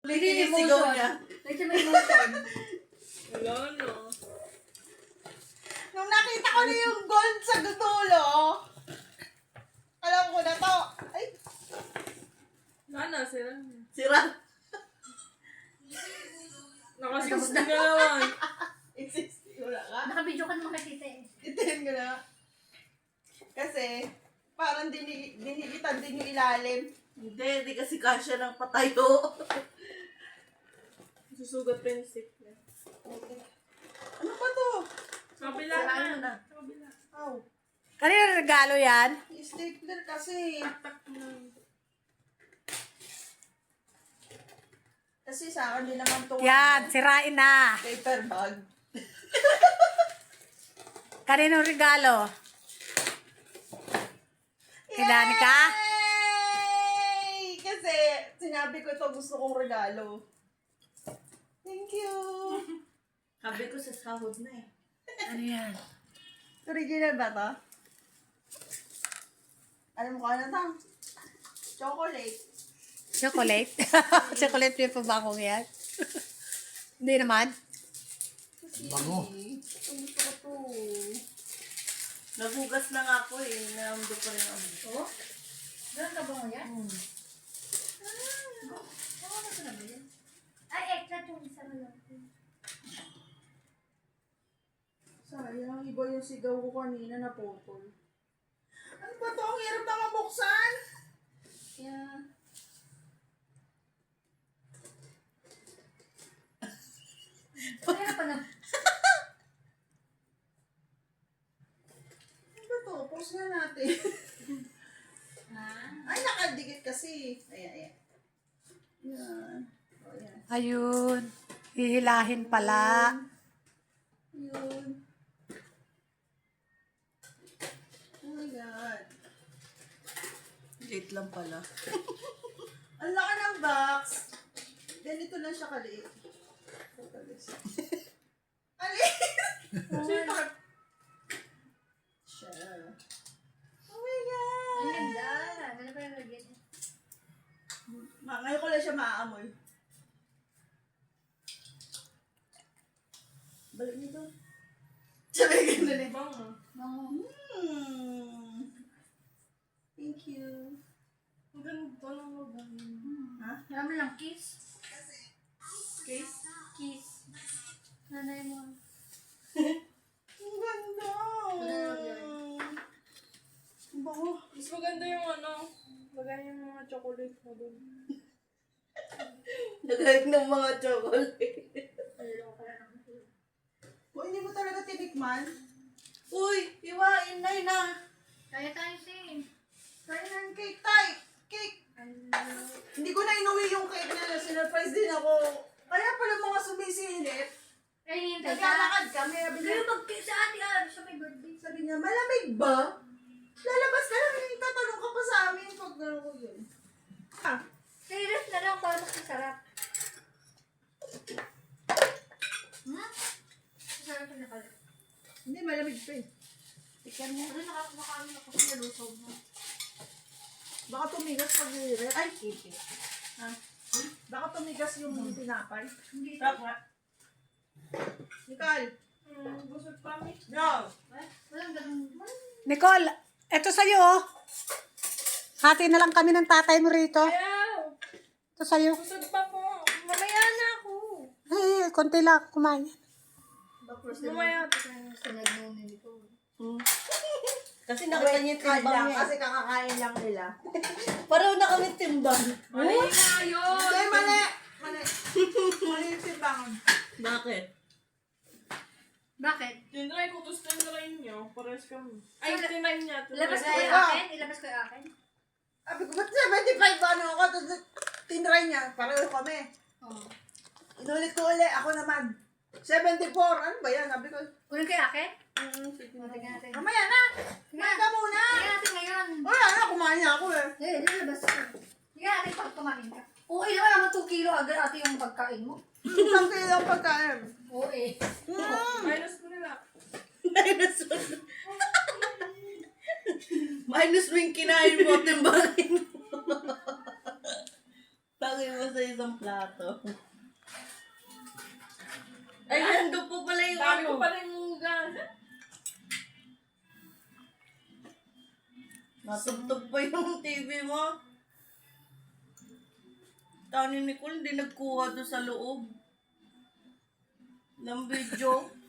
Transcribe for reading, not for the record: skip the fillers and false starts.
Ulitin yung sigaw niya. Ulitin mo yung emotion. Wala na. Nung nakita ko na yung gold sa dulo, alam ko na to. Ay, Wala na, sila. sira. Nakasix na naman. Insist, wala ka. Nakabidyo ka naman kasi tita eh. Itin ko na. Kasi, parang dinigitan din yung ilalim. Hindi kasi kasya ng patayo. Susugat pa yung stick niya. Ano pa to? Sa kabila Sirain mo na. na. Sa kabila. Aw, Kanina regalo yan? stapler kasi. Tak na. Kasi sa akin din naman to. Yan, sirain na. Paper bag. Kaninong regalo? Kay Danica? Yay! Kasi sinabi ko ito gusto kong regalo. Thank you. Sabi ko sa sahod na eh. Ano yan? Original ba to? Alam mo ano to? Chocolate. Chocolate? Chocolate pa ba akong yan? Hindi naman. Bango. Gusto ko to. Nagugas na nga ako eh. Naamdo pa rin ako. Oo? Ganun ka ba mo yan? Ano na ba yan? Ay, extra yung isa na lang. Sayang, iba yung sigaw ko kanina na purple. Ano ba to? Ang hirap na mabuksan. Yeah. Kaya pa na. Ano ba to? Pause na natin. Ay, nakadikit kasi. Ayan, ayan. Yan. O, yan. Ayun. Hihilahin pala. Yun. Oh my God. Late lang pala. Ang laki ng box. Ganito lang siya kaliit. Alis! Siya. Oh my God! Ang ganda. Ganda pa yung lagyan. Ngayon ko lang siya maaamoy. Balik nito. Sabi ganun eh. Bango. Bango. Thank you. Ang ganda ng magano. Ha? Alam mo lang, kiss. Case? Kiss. Nanay mo. Ang ganda! Ang bango. Mas maganda yung ano. Maganda yung mga chocolate mo dun. Nagayag ng mga chocolate. Alalo ka lang. O, hindi mo talaga tinikman? Uy, iwain na. Kaya tayo sis. Kainan cake, tay. Cake. Hindi ko na inuwi yung cake na sinurprise din ako. Kaya pala mga sumisilip. Ay, hintay ka. Naglalakad kami. Sabi niya, Pero mag-kiss sa ate sa may birthday. sabi niya, malamig ba? Lalabas ka lang, tatanong ka pa sa amin pag gano'n ko yun. Ah, Serious na lang para mas masarap. Masarap yung nakalit. hindi, malamig pa eh. Tikyan mo. Ano nakakaano ako sa nalusaw mo? Baka tumigas pag nire. Ay, kipi. Ha? Baka tumigas yung tinapay. Hindi. Tap nga. Nicole. Busog pa kami. No. Walang ganun. Nicole, eto sa'yo oh. Hati na lang kami ng tatay mo rito. Ayaw! Ito sa'yo. Busog pa po. Mamaya na ako. Ay, konti lang ako kumain. Mamaya. Sunod mo nito. Kasi nakita niya yung timbang niya. Kasi kakakain lang nila. Pareho na kami timbang. Mali na yun! Hindi, mali. Mali. Mali yung timbang. Bakit? Bakit? Tinry ko, tapos tinry niyo. Pares kami. Ay, tinry niya. Ilabas ko Ay, yung ah. akin? Ilabas ko yung akin? Sabi ko, ba't 75 ba ano ako? Tapos tinry niya. Pareho kami. Oo. Inulit ko ulit. Ako naman. 74. Ano ba yan? Sabi ko. Kunin ko yung akin? Tignan Tingnan natin. Mamaya na. Kumain ka muna. Tingnan natin ngayon. Wala na. Kumain na ako eh. Eh, nilabas ko. Tingnan natin pag kumain ka. Oo, ilan naman 2 kilo agad ate yung pagkain mo. Isang kilo ang pagkain. Oo eh. Minus mo nila. Minus one. Minus mo yung kinain mo. Timbangin mo. Lagay mo sa isang plato. Ay, nandun po pala yung Dami ko ano. pala yung gana. Natugtog pa yung TV mo. Tani Nicole, hindi nagkuha doon sa loob ng video.